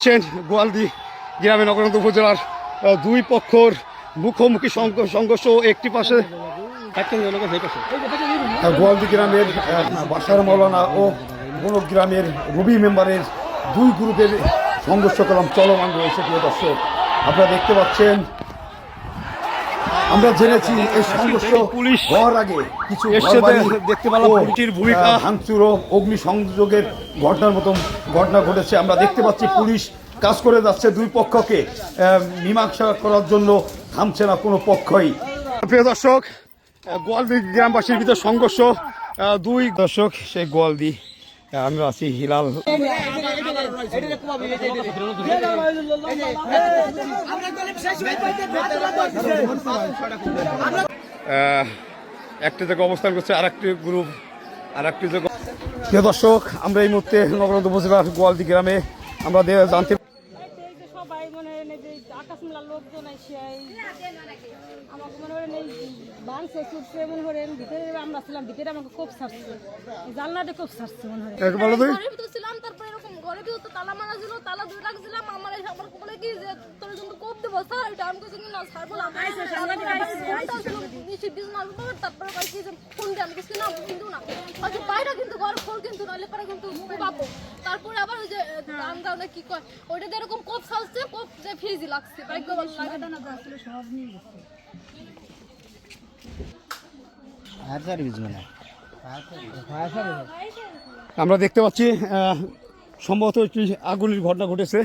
পাচ্ছেন গোয়ালদি গ্রামে নগরকান্দা উপজেলার দুই পক্ষর মুখোমুখি সংঘর্ষ। একটি পাশে গোয়ালদি গ্রামের বাসার মৌলানা ও বন গ্রামের রবি মেম্বারের দুই গ্রুপের সংঘর্ষ চলমান রয়েছে। প্রিয় দর্শক, আপনারা দেখতে পাচ্ছেন, আমরা জেনেছি এই সংঘর্ষ হওয়ার আগে কিছু দেখতে পেলাম পুলিশের ভূমিকা, ভাঙচুর ও অগ্নিসংযোগের ঘটনা ঘটেছে। আমরা দেখতে পাচ্ছি পুলিশ কাজ করে যাচ্ছে, দুই পক্ষকে মীমাংসা করার জন্য থামছে না কোনো পক্ষই। প্রিয় দর্শক, গোয়ালদি গ্রামবাসীর ভিতর সংঘর্ষ, দুই দর্শক সেই গোয়ালদি, আমরা আছি হিলাল। একটা জায়গায় অবস্থান করছে আর একটি গ্রুপ, আর একটি জায়গা। প্রিয় দর্শক, আমরা এই মুহূর্তে নগরকান্দা উপজেলার গোয়ালদি গ্রামে আমরা জানতে সবাই মনে হয় যে আকাশমেলা লোকজন এসে আমাকে মনে হয় বাংছে ছুটছে, মনে করেন ভিতরে আমরা ছিলাম, ভিতরে আমাকে কোপ ছাড়ছে, জানলাতে কোপ ছাড়ছে মনে হয়। ছিলাম, তারপরে এরকম ঘরে দিয়ে তো তালা মারা ছিল, তালা ধরে রাখছিলাম। আমার আমার বলে কি যে তোর কিন্তু কোপ দেবো স্যার, এটা আমি কিছু না স্যার বলে তারপরে কি যে ফোন দিয়ে আমি কিছু না কিন্তু না হয়তো বাইরে কিন্তু ঘর খোল কিন্তু নাহলে পরে কিন্তু পাবো। তারপরে আবার ওই যে আমরা কি কয় ওইটা দিয়ে এরকম কোপ ছাড়ছে, কোপ যে ফ্রিজি লাগছে ভাগ্য ভালো লাগে না সব নিয়ে গেছে। আমরা দেখতে পাচ্ছি সম্ভবত একটি আগুনের ঘটনা ঘটেছে।